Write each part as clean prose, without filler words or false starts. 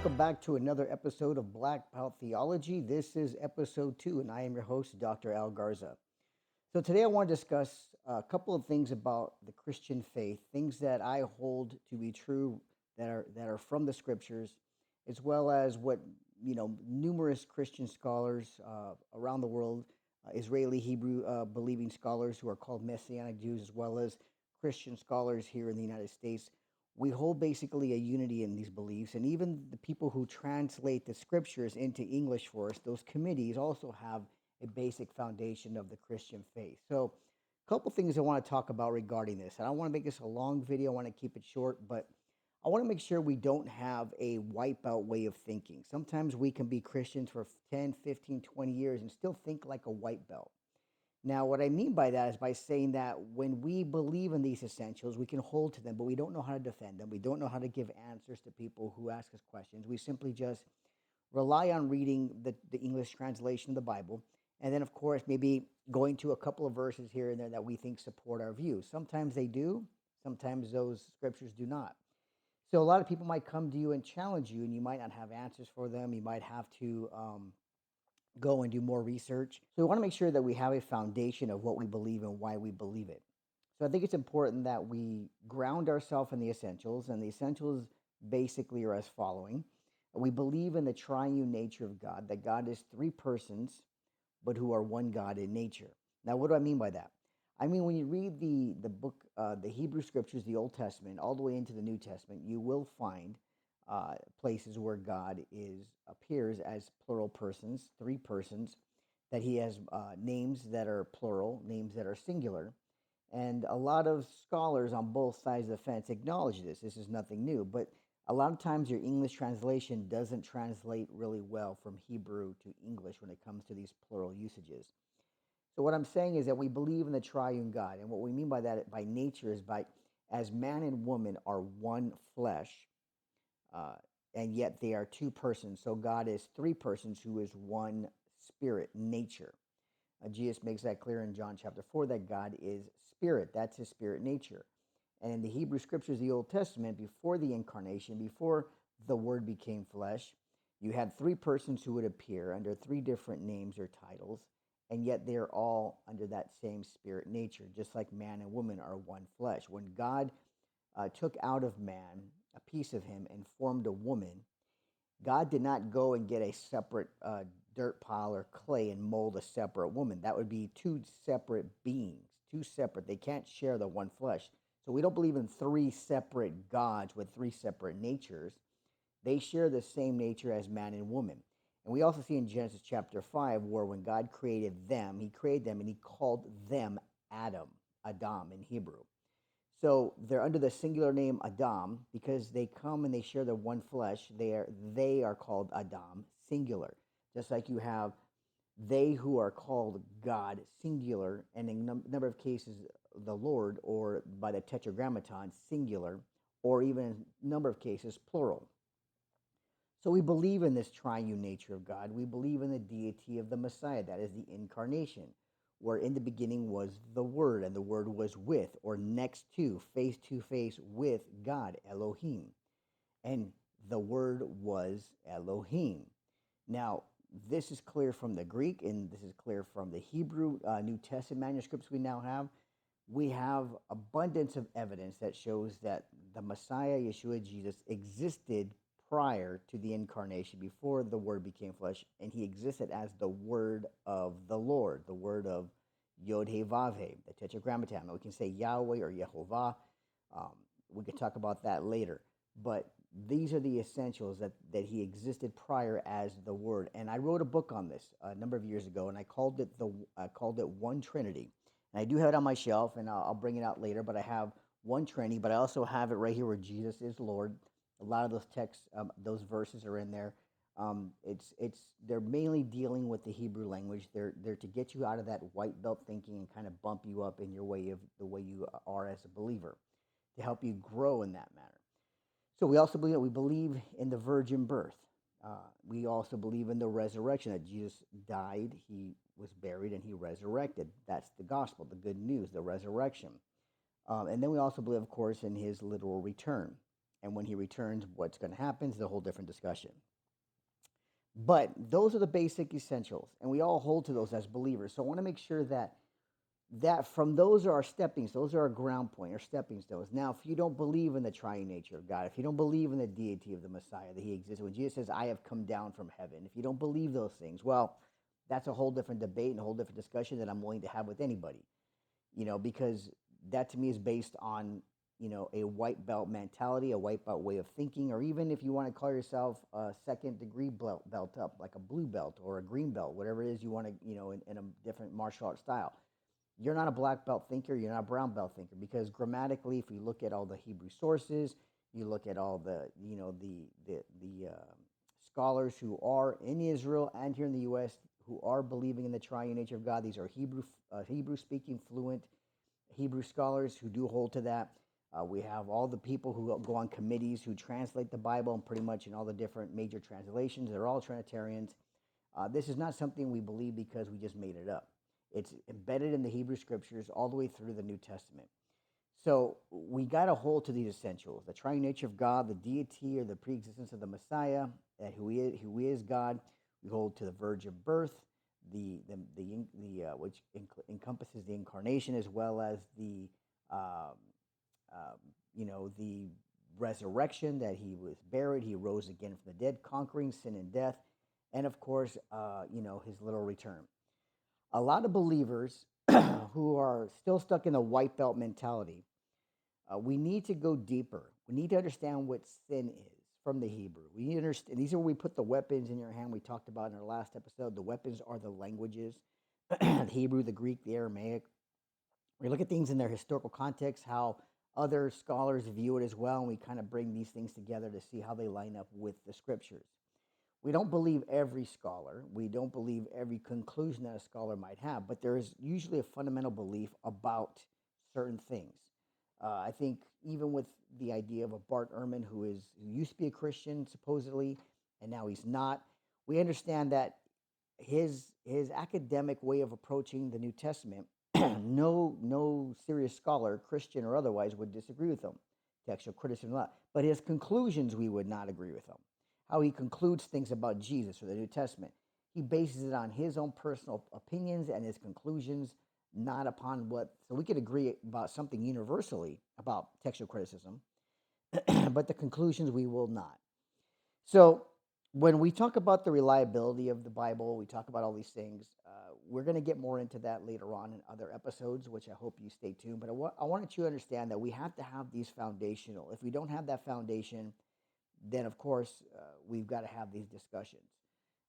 welcome back to another episode of Black Belt Theology. This is episode 2, and I am your host, Dr. Al Garza. So, today I want to discuss a couple of things about the Christian faith, things that I hold to be true that are from the scriptures, as well as what numerous Christian scholars around the world, Israeli Hebrew believing scholars who are called Messianic Jews, as well as Christian scholars here in the United States. We hold basically a unity in these beliefs, and even the people who translate the scriptures into English for us, those committees also have a basic foundation of the Christian faith. So, a couple things I want to talk about regarding this. I don't want to make this a long video, I want to keep it short, but I want to make sure we don't have a wipeout way of thinking. Sometimes we can be Christians for 10, 15, 20 years and still think like a white belt. Now, what I mean by that is by saying that when we believe in these essentials, we can hold to them, but we don't know how to defend them. We don't know how to give answers to people who ask us questions. We simply just rely on reading the English translation of the Bible. And then, of course, maybe going to a couple of verses here and there that we think support our views. Sometimes they do, sometimes those scriptures do not. So a lot of people might come to you and challenge you, and you might not have answers for them. You might have to go and do more research. So we want to make sure that we have a foundation of what we believe and why we believe it. So I think it's important that we ground ourselves in the essentials, and the essentials basically are as following. We believe in the triune nature of God, that God is three persons, but who are one God in nature. Now, what do I mean by that? I mean, when you read the book, the Hebrew scriptures, the Old Testament, all the way into the New Testament, you will find places where God is appears as plural persons, three persons, that He has names that are plural, names that are singular, and a lot of scholars on both sides of the fence acknowledge this. This is nothing new, but a lot of times your English translation doesn't translate really well from Hebrew to English when it comes to these plural usages. So what I'm saying is that we believe in the triune God, and what we mean by that by nature is by as man and woman are one flesh, uh, and yet they are two persons. So God is three persons who is one spirit nature. Jesus makes that clear in John chapter 4 that God is spirit. That's his spirit nature. And in the Hebrew scriptures, the Old Testament, before the incarnation, before the word became flesh, you had three persons who would appear under three different names or titles, and yet they're all under that same spirit nature, just like man and woman are one flesh. When God took out of man a piece of him and formed a woman, God did not go and get a separate dirt pile or clay and mold a separate woman. That would be two separate beings, two separate. They can't share the one flesh. So we don't believe in three separate gods with three separate natures. They share the same nature as man and woman. And we also see in Genesis chapter 5 where when God created them, he created them and he called them Adam, Adam in Hebrew. So they're under the singular name Adam because they come and they share the one flesh. They are called Adam, singular. Just like you have they who are called God, singular, and in a number of cases the Lord, or by the tetragrammaton, singular, or even in a number of cases plural. So we believe in this triune nature of God. We believe in the deity of the Messiah, that is the incarnation, where in the beginning was the Word, and the Word was with, or next to face with God, Elohim. And the Word was Elohim. Now, this is clear from the Greek, and this is clear from the Hebrew New Testament manuscripts we now have. We have abundance of evidence that shows that the Messiah, Yeshua Jesus, existed prior to the incarnation, before the Word became flesh, and he existed as the Word of the Lord, the Word of Yod He Vav He, the Tetragrammaton. We can say Yahweh or Yehovah. Um, we can talk about that later. But these are the essentials that he existed prior as the Word. And I wrote a book on this a number of years ago, and I called it One Trinity. And I do have it on my shelf, and I'll bring it out later. But I have One Trinity, but I also have it right here where Jesus is Lord. A lot of those texts, those verses are in there. They're mainly dealing with the Hebrew language. They're to get you out of that white belt thinking and kind of bump you up in your way of the way you are as a believer, to help you grow in that manner. So we believe in the virgin birth. We also believe in the resurrection, that Jesus died, he was buried, and he resurrected. That's the gospel, the good news, the resurrection. And then we also believe, of course, in his literal return. And when he returns, what's going to happen is a whole different discussion. But those are the basic essentials, and we all hold to those as believers. So I want to make sure that from those are our steppings, those are our ground point, our stepping stones. Now, if you don't believe in the triune nature of God, if you don't believe in the deity of the Messiah, that he exists, when Jesus says, I have come down from heaven, if you don't believe those things, well, that's a whole different debate and a whole different discussion that I'm willing to have with anybody, because that to me is based on, a white belt mentality, a white belt way of thinking, or even if you want to call yourself a second degree belt up, like a blue belt or a green belt, whatever it is you want to, in a different martial art style. You're not a black belt thinker, you're not a brown belt thinker, because grammatically, if we look at all the Hebrew sources, you look at all the, scholars who are in Israel and here in the U.S. who are believing in the triune nature of God. These are Hebrew speaking, fluent Hebrew scholars who do hold to that. We have all the people who go on committees who translate the Bible, and pretty much in all the different major translations, they're all Trinitarians. This is not something we believe because we just made it up. It's embedded in the Hebrew scriptures all the way through the New Testament. So we got to hold to these essentials: the triune nature of God, the deity or the preexistence of the Messiah, that who is God. We hold to the virgin birth, which encompasses the incarnation, as well as um, the resurrection, that he was buried, he rose again from the dead, conquering sin and death, and of course, his little return. A lot of believers who are still stuck in the white belt mentality, we need to go deeper. We need to understand what sin is from the Hebrew. We need to understand, these are where we put the weapons in your hand. We talked about in our last episode. The weapons are the languages, the Hebrew, the Greek, the Aramaic. We look at things in their historical context, how other scholars view it as well, and we kind of bring these things together to see how they line up with the scriptures. We don't believe every scholar. We don't believe every conclusion that a scholar might have, but there is usually a fundamental belief about certain things. I think even with the idea of a Bart Ehrman who used to be a Christian supposedly, and now he's not, we understand that his academic way of approaching the New Testament, no serious scholar, Christian or otherwise, would disagree with him. Textual criticism, but his conclusions we would not agree with him. How he concludes things about Jesus or the New Testament, he bases it on his own personal opinions and his conclusions, not upon what. So we could agree about something universally about textual criticism, but the conclusions we will not. So when we talk about the reliability of the Bible, we talk about all these things. We're going to get more into that later on in other episodes, which I hope you stay tuned. But I wanted you to understand that we have to have these foundational. If we don't have that foundation, then of course we've got to have these discussions.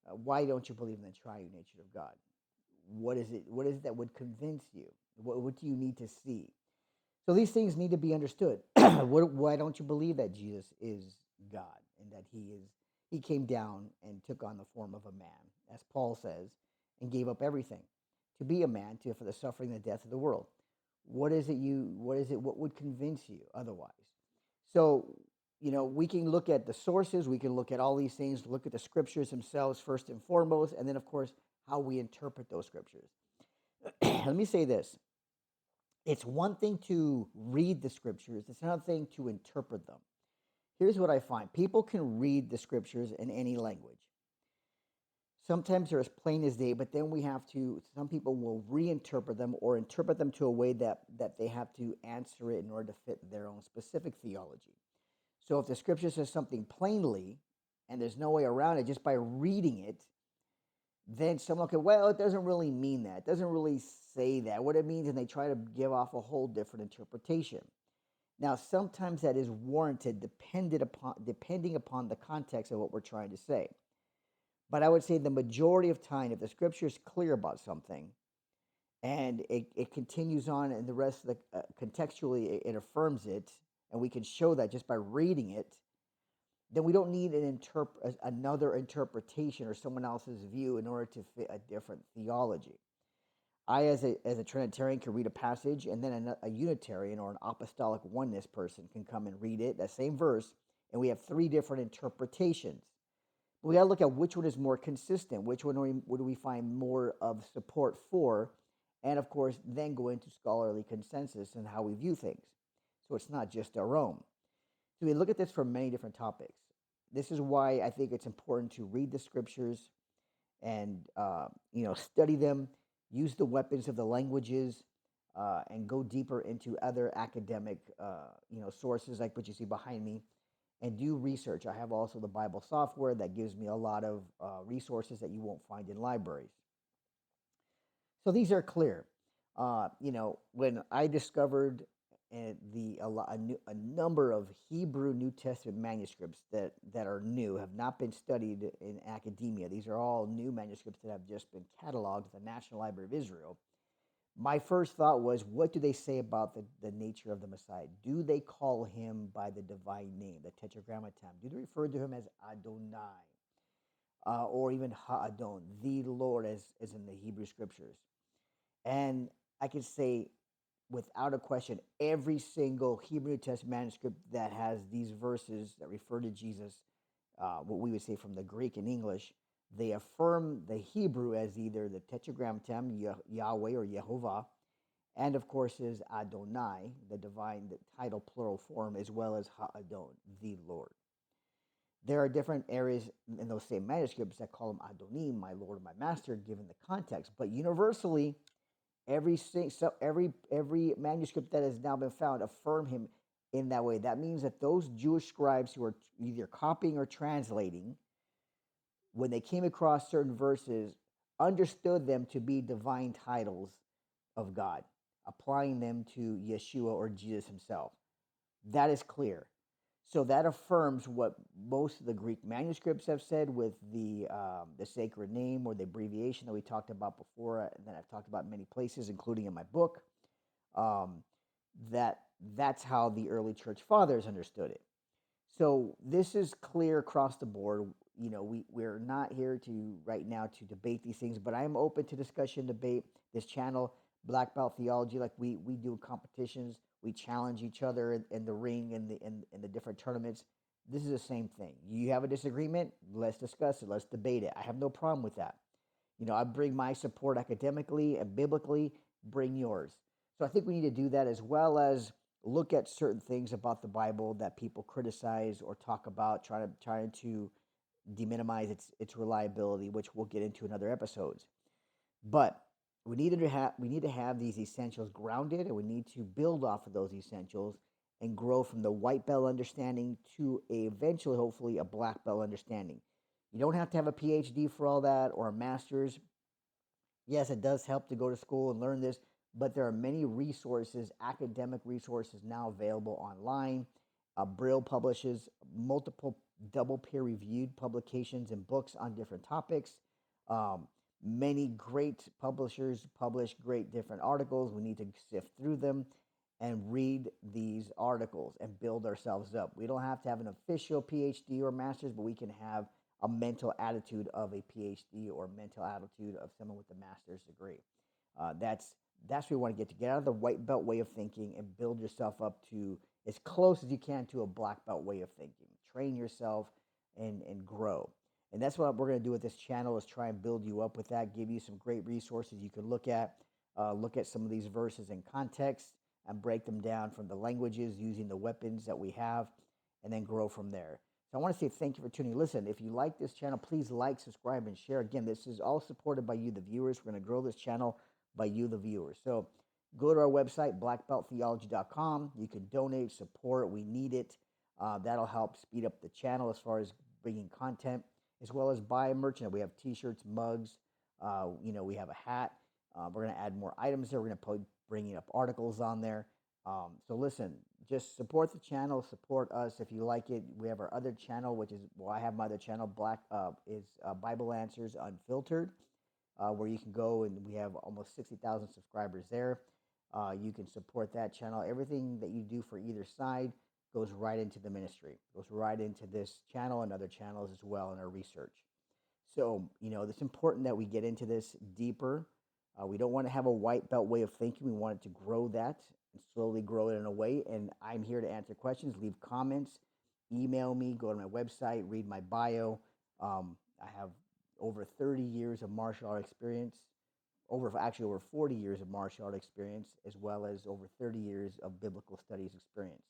Why don't you believe in the triune nature of God? What is it? What is it that would convince you? What do you need to see? So these things need to be understood. Why don't you believe that Jesus is God and that he came down and took on the form of a man, as Paul says, and gave up everything to be a man for the suffering and the death of the world? What would convince you otherwise? So, we can look at the sources, we can look at all these things, look at the scriptures themselves first and foremost, and then of course how we interpret those scriptures. Let me say this. It's one thing to read the scriptures, it's another thing to interpret them. Here's what I find. People can read the scriptures in any language. Sometimes they're as plain as day, but then some people will reinterpret them or interpret them to a way that they have to answer it in order to fit their own specific theology. So if the scripture says something plainly and there's no way around it just by reading it, then someone could, well, it doesn't really mean that. It doesn't really say that. What it means, and they try to give off a whole different interpretation. Now, sometimes that is warranted depending upon the context of what we're trying to say. But I would say the majority of time, if the scripture is clear about something and it continues on and the rest of the contextually it affirms it, and we can show that just by reading it, then we don't need another interpretation or someone else's view in order to fit a different theology. I, as a Trinitarian, can read a passage, and then a Unitarian or an apostolic oneness person can come and read it, that same verse, and we have three different interpretations. We got to look at which one is more consistent, which one do we find more of support for, and of course, then go into scholarly consensus and how we view things. So it's not just our own. So we look at this from many different topics. This is why I think it's important to read the scriptures and study them, use the weapons of the languages, and go deeper into other academic sources like what you see behind me, and do research. I have also the Bible software that gives me a lot of resources that you won't find in libraries. So these are clear. When I discovered a number of Hebrew New Testament manuscripts that are new, have not been studied in academia. These are all new manuscripts that have just been cataloged at the National Library of Israel. My first thought was, what do they say about the nature of the Messiah? Do they call him by the divine name, the Tetragrammaton? Do they refer to him as Adonai, or even Ha'adon, the Lord, as in the Hebrew scriptures? And I can say without a question, every single Hebrew New Testament manuscript that has these verses that refer to Jesus, what we would say from the Greek and English, they affirm the Hebrew as either the Tetragrammaton, Yahweh or Yehovah, and of course is Adonai, the divine, the title plural form, as well as Ha'adon, the Lord. There are different areas in those same manuscripts that call him Adonim, my Lord, my Master, given the context, but universally, every manuscript that has now been found affirm him in that way. That means that those Jewish scribes who are either copying or translating, when they came across certain verses, understood them to be divine titles of God, applying them to Yeshua or Jesus himself. That is clear. So that affirms what most of the Greek manuscripts have said with the sacred name or the abbreviation that we talked about before, and that I've talked about in many places, including in my book. Um, that's how the early church fathers understood it. So this is clear across the board. We're not here to right now to debate these things, but I am open to discussion, debate. This channel, Black Belt Theology, like we do competitions, we challenge each other in the ring and in the different tournaments. This is the same thing. You have a disagreement, let's discuss it, let's debate it. I have no problem with that. I bring my support academically and biblically, bring yours. So I think we need to do that, as well as look at certain things about the Bible that people criticize or talk about, trying to deminimize its reliability, which we'll get into in other episodes. But we need to have these essentials grounded, and we need to build off of those essentials and grow from the white belt understanding to eventually, hopefully, a black belt understanding. You don't have to have a PhD for all that or a master's. Yes, it does help to go to school and learn this, but there are many resources, academic resources now available online. Brill publishes multiple double peer reviewed publications and books on different topics. Um, Many great publishers publish great different articles. We need to sift through them and read these articles and build ourselves up. We don't have to have an official PhD or master's, but we can have a mental attitude of a PhD or mental attitude of someone with a master's degree. That's where we want to get out of the white belt way of thinking and build yourself up to as close as you can to a black belt way of thinking. Train yourself and grow. And that's what we're going to do with this channel, is try and build you up with that, give you some great resources you can look at some of these verses in context and break them down from the languages using the weapons that we have, and then grow from there. So I want to say thank you for tuning in. Listen, if you like this channel, please like, subscribe, and share. Again, this is all supported by you, the viewers. We're going to grow this channel by you, the viewers. So go to our website, blackbelttheology.com. You can donate, support. We need it. That'll help speed up the channel as far as bringing content, as well as buy merchandise. We have T-shirts, mugs. We have a hat. We're going to add more items there. We're going to bringing up articles on there. So listen, just support the channel, support us if you like it. We have our other channel, which is, well, I have my other channel, Bible Answers Unfiltered, where you can go, and we have almost 60,000 subscribers there. You can support that channel. Everything that you do for either side goes right into the ministry, goes right into this channel and other channels as well in our research. So, it's important that we get into this deeper. We don't want to have a white belt way of thinking. We want it to grow that and slowly grow it in a way. And I'm here to answer questions, leave comments, email me, go to my website, read my bio. I have over 30 years of martial art experience, over 40 years of martial art experience, as well as over 30 years of biblical studies experience.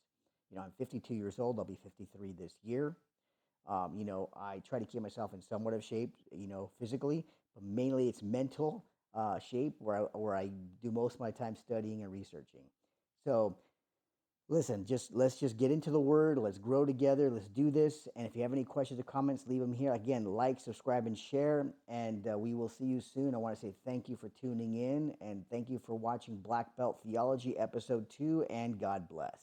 I'm 52 years old. I'll be 53 this year. I try to keep myself in somewhat of shape, physically, but mainly it's mental shape where I do most of my time studying and researching. So listen, just let's just get into the word. Let's grow together. Let's do this. And if you have any questions or comments, leave them here. Again, like, subscribe, and share. And we will see you soon. I want to say thank you for tuning in, and thank you for watching Black Belt Theology Episode 2. And God bless.